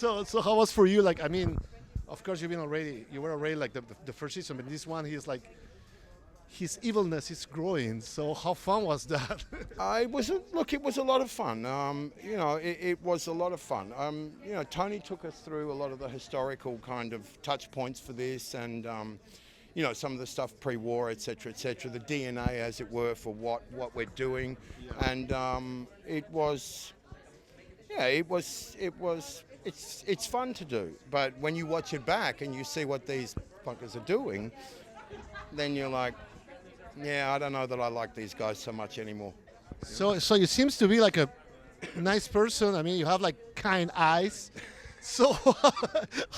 So how was for you? Like, I mean, of course you were already like the first season, but this one he's like, his evilness is growing. So how fun was that? It was it was a lot of fun. It was a lot of fun. Tony took us through a lot of the historical kind of touch points for this, and some of the stuff pre-war, etc., etc. The DNA, as it were, for what we're doing, and it's fun to do. But when you watch it back and you see what these fuckers are doing, then you're like, yeah, I don't know that I like these guys so much anymore. So you seems to be like a nice person. I mean, you have like kind eyes. So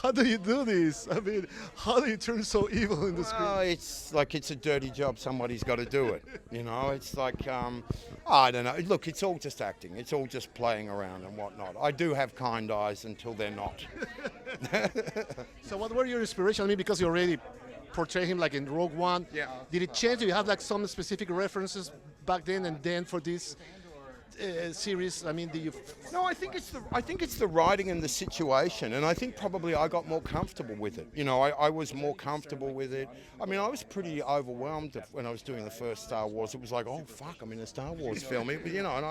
how do you do this? I mean, how do you turn so evil in the screen? It's like it's a dirty job. Somebody's got to do it. It's like, I don't know. Look, it's all just acting. It's all just playing around and whatnot. I do have kind eyes until they're not. So what were your inspirations? I mean, because you already portrayed him like in Rogue One. Yeah. Did it change? Do you have like some specific references back then and then for this series? I mean, do you? No, I think it's the writing and the situation, and I think probably I got more comfortable with it. I was more comfortable with it. I mean, I was pretty overwhelmed when I was doing the first Star Wars. It was like, oh fuck, I'm in a Star Wars film. And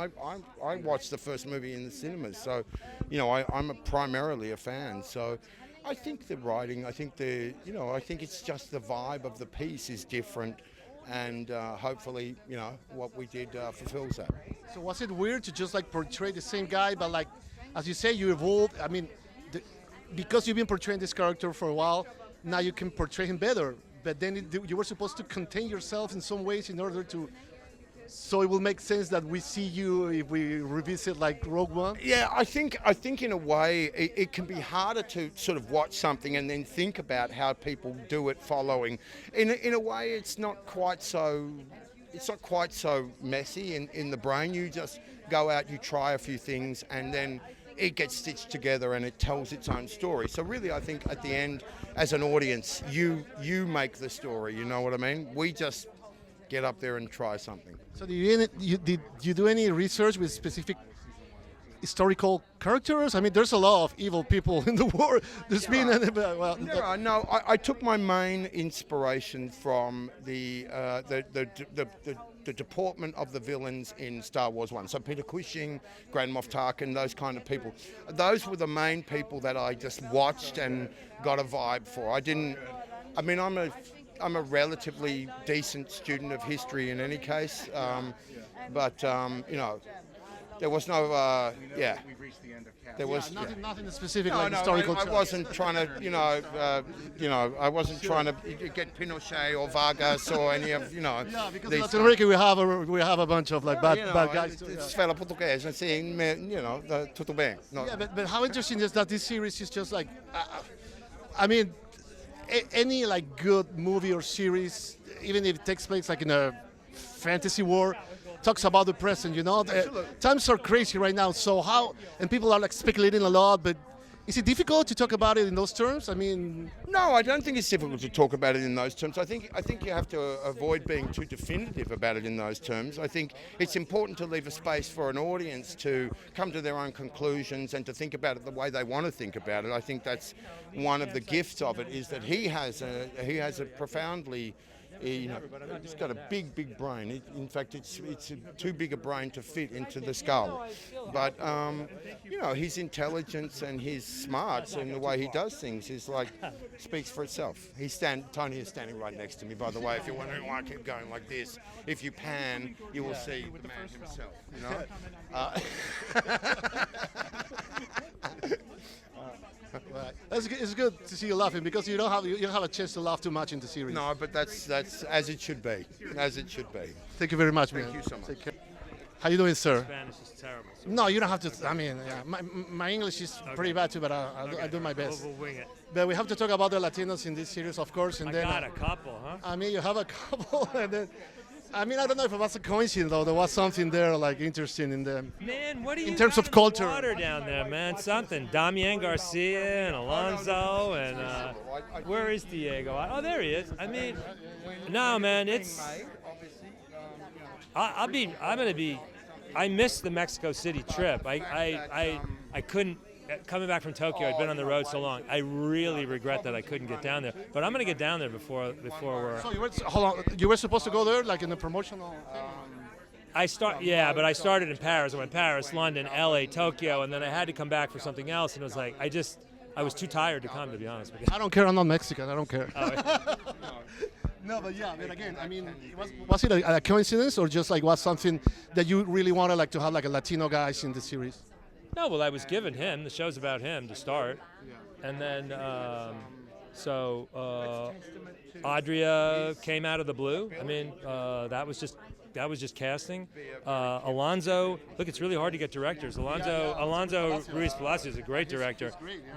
I watched the first movie in the cinemas, so I'm primarily a fan. So I think the writing, I think it's just the vibe of the piece is different. And hopefully, what we did fulfills that. So was it weird to just like portray the same guy, but like, as you say, you evolved? I mean, because you've been portraying this character for a while, now you can portray him better. But then you were supposed to contain yourself in some ways in order to, so it will make sense that we see you if we revisit like Rogue One. Yeah, I think in a way it can be harder to sort of watch something and then think about how people do it following. In a way, it's not quite so messy in the brain. You just go out, you try a few things, and then it gets stitched together and it tells its own story. So really, I think at the end, as an audience, you make the story. You know what I mean? We just get up there and try something. So did you do any research with specific historical characters? I mean, there's a lot of evil people in the world. There's been I took my main inspiration from the deportment of the villains in Star Wars 1. So Peter Cushing, Grand Moff Tarkin, those kind of people. Those were the main people that I just watched and got a vibe for. I'm a relatively decent student of history in any case, but there was no, there was nothing specific no, like no, historical. I wasn't trying to, I wasn't trying to get Pinochet or Vargas or any of, Yeah, because in Latin America we have a bunch of like bad guys. It's fala português, assim, tudo bem. No. Yeah, but how interesting is that this series is just like, I mean, any like good movie or series, even if it takes place like in a fantasy world, talks about the present. Times are crazy right now. So and people are like speculating a lot, but is it difficult to talk about it in those terms? I mean, no, I don't think it's difficult to talk about it in those terms. I think you have to avoid being too definitive about it in those terms. I think it's important to leave a space for an audience to come to their own conclusions and to think about it the way they want to think about it. I think that's one of the gifts of it, is that he has a profoundly, he's got a big brain. In fact, it's too big a brain to fit into the skull. But his intelligence and his smarts and the way he does things is like speaks for itself. Tony is standing right next to me, by the way. If you're wondering why I keep going like this, if you pan, you will see the man himself. It's good to see you laughing, because you don't have a chance to laugh too much in the series. No, but that's as it should be. As it should be. Thank you very much, man. Thank you so much. Take care. How you doing, sir? Spanish is terrible. No, you don't have to. I mean, yeah, my English is pretty bad too, but I do my best. We'll wing it. But we have to talk about the Latinos in this series, of course, and I then. got a couple, huh? I mean, you have a couple, and then. I mean, I don't know if it was a coincidence, though. There was something there, like, interesting in the. Man, what do you in terms got of culture. In the water down there, man? Something. Damian Garcia and Alonso and where is Diego? Oh, there he is. I mean, no, man, it's. I missed the Mexico City trip. I couldn't coming back from Tokyo, I'd been on the road so long. I really regret that I couldn't get down there. But I'm going to get down there before we're. So hold on, you were supposed to go there, like in a promotional thing? But I started in Paris. I went Paris, London, LA, Tokyo, and then I had to come back for something else. And it was like, I was too tired to come, to be honest with you. I don't care, I'm not Mexican, I don't care. Oh, yeah. No, but yeah, but again, I mean, was it a coincidence or just like was something that you really wanted like to have like a Latino guys in the series? No, well, I was given him. The show's about him to start. And then, Adria came out of the blue. I mean, that was just casting. Alonso, look, it's really hard to get directors. Alonso Ruiz Palacio is a great director,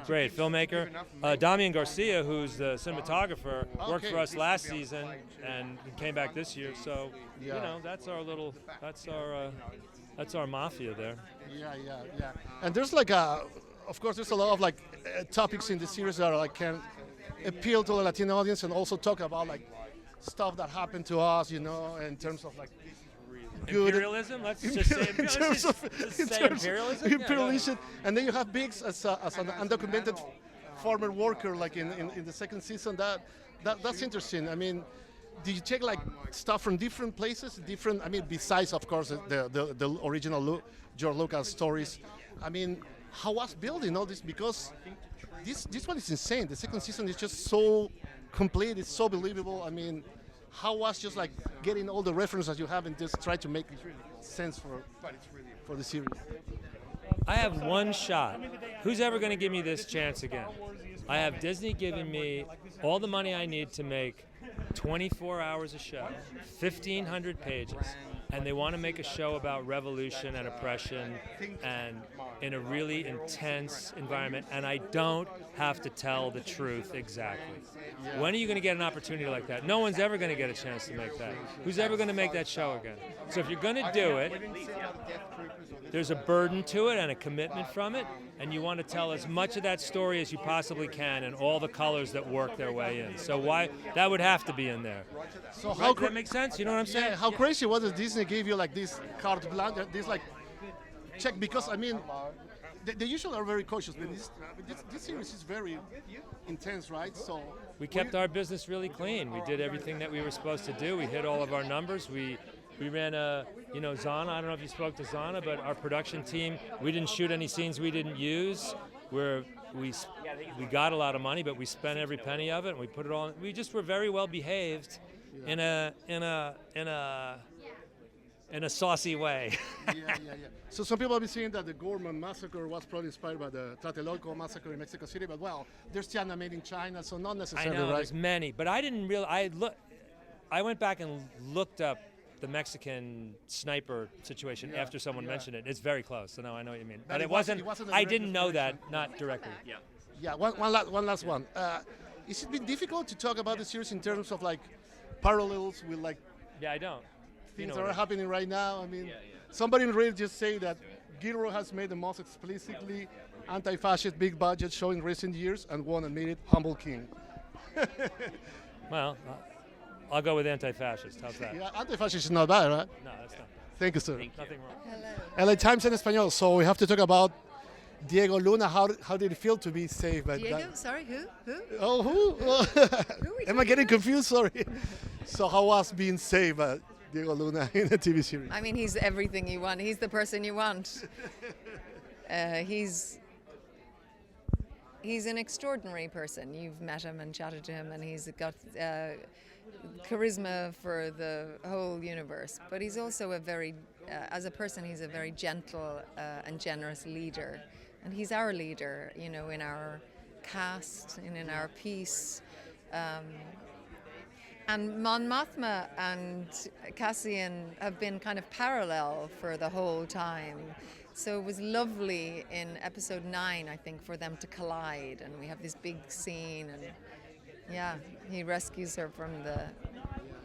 great filmmaker. Damian Garcia, who's the cinematographer, worked for us last season and came back this year. So, you know, that's our mafia there. Yeah. And there's like of course, there's a lot of like topics in the series that are, like can appeal to the Latino audience and also talk about like stuff that happened to us, you know, in terms of like good imperialism. Let's just say imperialism. Imperialism, and then you have Biggs as an undocumented farmer worker, like in the second season. That's interesting. I mean, did you take like stuff from different places, I mean, besides of course the original George Lucas stories? I mean, how was building all this? Because this one is insane. The second season is just so complete. It's so believable. I mean, how was just like getting all the references you have and just try to make sense for the series? I have one shot. Who's ever going to give me this chance again? I have Disney giving me all the money I need to make 24 hours a show, 1,500 pages, and they want to make a show about revolution and oppression and in a really intense environment, and I don't have to tell the truth exactly. When are you going to get an opportunity like that? No one's ever going to get a chance to make that. Who's ever going to make that show again? So if you're going to do it, there's a burden to it and a commitment from it, and you want to tell as much of that story as you possibly can and all the colors that work their way in. So why that would have to be in there. So how does that make sense? You know what I'm saying? Yeah, how crazy was it Disney gave you like this carte blanche, this like check, because I mean they usually are very cautious, but this series is very intense, right? So we kept our business really clean. We did everything that we were supposed to do. We hit all of our numbers. We ran Zana. I don't know if you spoke to Zana, but our production team, we didn't shoot any scenes we didn't use. We got a lot of money, but we spent every penny of it, and we put it all. We just were very well behaved, in a saucy way. Yeah. So some people have been saying that the Gorman massacre was probably inspired by the Tlatelolco massacre in Mexico City, but well, there's Tiana made in China, so not necessarily. I know, right? There's many, but I didn't realize. I went back and looked up the Mexican sniper situation after someone mentioned it. It's very close, so now I know what you mean. But it wasn't I didn't know that, not directly. Yeah. One last one. Has it been difficult to talk about the series in terms of like parallels with like? Yeah, I don't. Things that are happening right now. I mean, somebody in Reddit just say that Gilroy has made the most explicitly anti-fascist big budget show in recent years and won't admit it. Humble king. Well, I'll go with anti-fascist. How's that? Yeah, anti-fascist is not bad, right? No, that's not bad. Thank you, sir. Nothing wrong. LA Times in Espanol. So we have to talk about Diego Luna. How did it feel to be saved by Diego? Sorry, who? Oh, who? Am I getting confused? Sorry. So how was being saved by Diego Luna in a TV series? I mean, he's everything you want. He's the person you want. He's an extraordinary person. You've met him and chatted to him, and he's got charisma for the whole universe. But he's also as a person, he's a very gentle and generous leader. And he's our leader, you know, in our cast and in our piece. And Mon Mothma and Cassian have been kind of parallel for the whole time. So it was lovely in episode 9, I think, for them to collide. And we have this big scene. And yeah, he rescues her from the...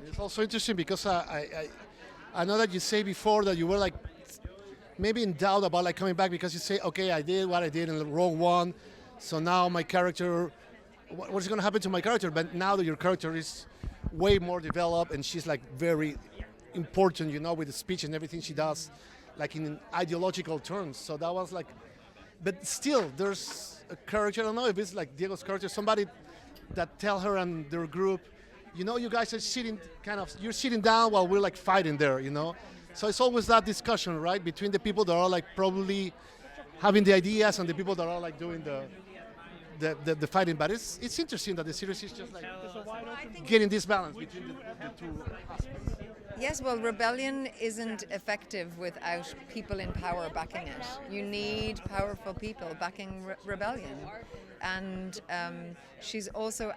It's also interesting because I know that you say before that you were like maybe in doubt about like coming back because you say, okay, I did what I did in Rogue One. So now my character, what's going to happen to my character? But now that your character is way more developed and she's like very important, you know, with the speech and everything she does, like in ideological terms. So that was like but still, there's a character. I don't know if it's like Diego's character, somebody that tell her and their group, you know, you guys are sitting you're sitting down while we're like fighting there, you know. So it's always that discussion, right, between the people that are like probably having the ideas and the people that are like doing the fighting. But it's interesting that the series is just like getting this balance between the two aspects. Yes, well, rebellion isn't effective without people in power backing it. You need powerful people backing rebellion. And she's also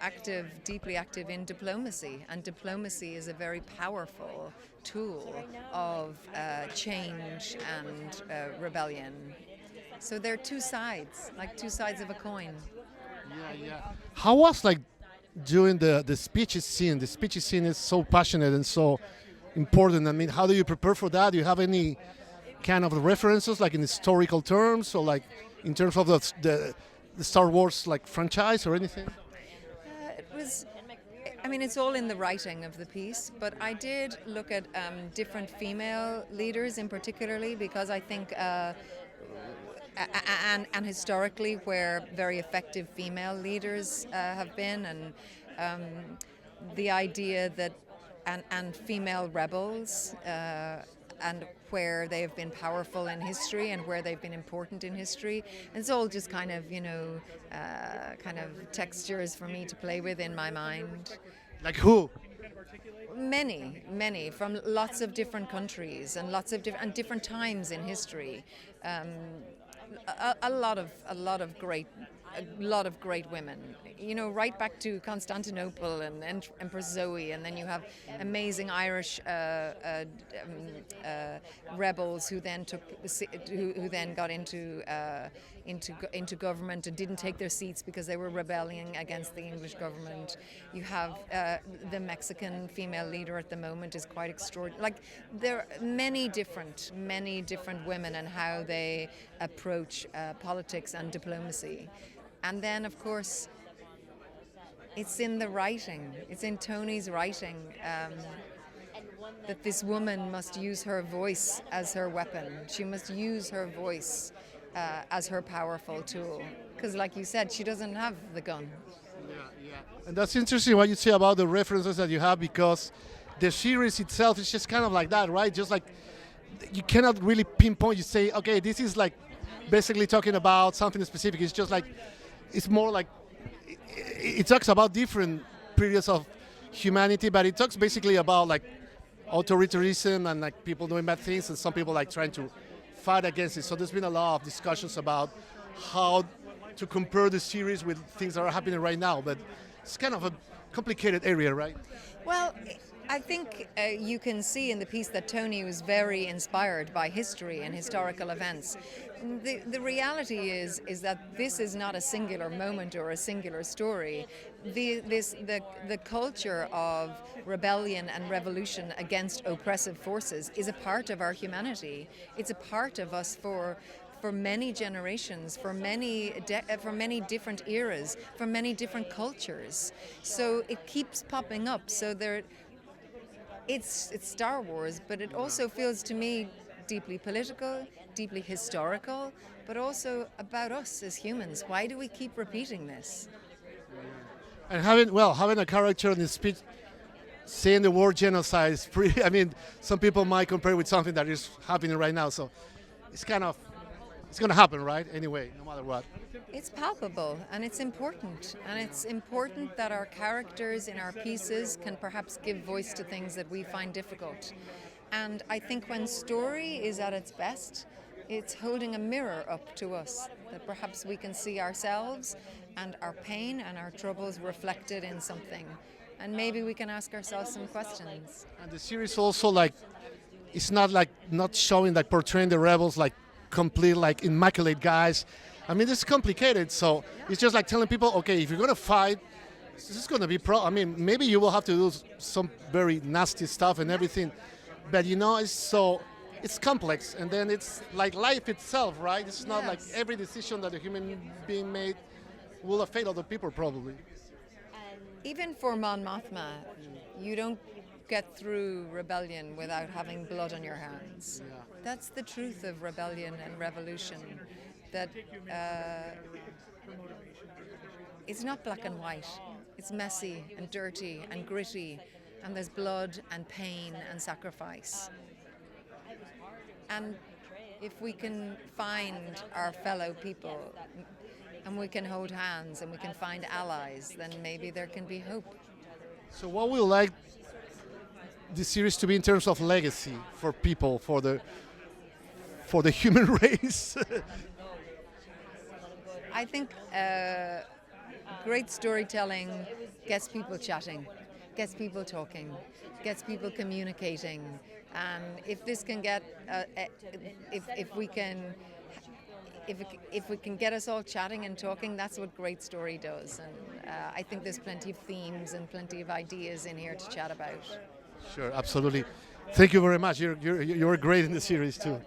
deeply active in diplomacy. And diplomacy is a very powerful tool of change and rebellion. So they're two sides, like two sides of a coin. Yeah. How was like doing the speeches scene? The speeches scene is so passionate and so important. I mean, how do you prepare for that? Do you have any kind of references, like in historical terms, or like in terms of the Star Wars like franchise or anything? It's all in the writing of the piece, but I did look at different female leaders in particularly, because I think and historically where very effective female leaders have been, and the idea that and female rebels, and where they have been powerful in history and where they've been important in history. And it's all just kind of, kind of textures for me to play with in my mind. Like who? Many, from lots of different countries and lots of different times in history. A lot of great women, right back to Constantinople and Empress Zoe, and then you have amazing Irish rebels who then got into government and didn't take their seats because they were rebelling against the English government. You have the Mexican female leader at the moment is quite extraordinary. Like, there are many different women and how they approach politics and diplomacy. And then, of course, it's in the writing. It's in Tony's writing that this woman must use her voice as her weapon. She must use her voice as her powerful tool. Because, like you said, she doesn't have the gun. Yeah. And that's interesting what you say about the references that you have, because the series itself is just kind of like that, right? Just like you cannot really pinpoint. You say, okay, this is like basically talking about something specific. It's just like, it's more like, it talks about different periods of humanity, but it talks basically about like authoritarianism and like people doing bad things, and some people like trying to fight against it. So there's been a lot of discussions about how to compare the series with things that are happening right now, but it's kind of a complicated area, right? Well, I think you can see in the piece that Tony was very inspired by history and historical events. The reality is that this is not a singular moment or a singular story. The culture of rebellion and revolution against oppressive forces is a part of our humanity. It's a part of us for many generations, for many different eras, for many different cultures. So it keeps popping up. So it's Star Wars, but it also feels to me deeply political, deeply historical, but also about us as humans. Why do we keep repeating this? And having a character in the speech saying the word genocide is pretty, I mean, some people might compare it with something that is happening right now. So it's going to happen, right? Anyway, no matter what. It's palpable and it's important. And it's important that our characters in our pieces can perhaps give voice to things that we find difficult. And I think when story is at its best, it's holding a mirror up to us, that perhaps we can see ourselves and our pain and our troubles reflected in something. And maybe we can ask ourselves some questions. And the series also, like, it's not showing, like, portraying the rebels like complete, like, immaculate guys. I mean, this is complicated, so it's just like telling people, okay, if you're going to fight, this is going to be maybe you will have to do some very nasty stuff and everything, but it's complex, and then it's like life itself, right? It's not like every decision that a human being made will affect other people, probably. Even for Mon Mothma, you don't get through rebellion without having blood on your hands. Yeah. That's the truth of rebellion and revolution, that it's not black and white. It's messy and dirty and gritty, and there's blood and pain and sacrifice. And if we can find our fellow people and we can hold hands and we can find allies, then maybe there can be hope. So what we like this series to be in terms of legacy for people, for the human race? I think great storytelling gets people chatting, gets people talking, gets people communicating. And if this can get, if we can get us all chatting and talking, that's what great story does. And I think there's plenty of themes and plenty of ideas in here to chat about. Sure, absolutely. Thank you very much. You're great in the series too.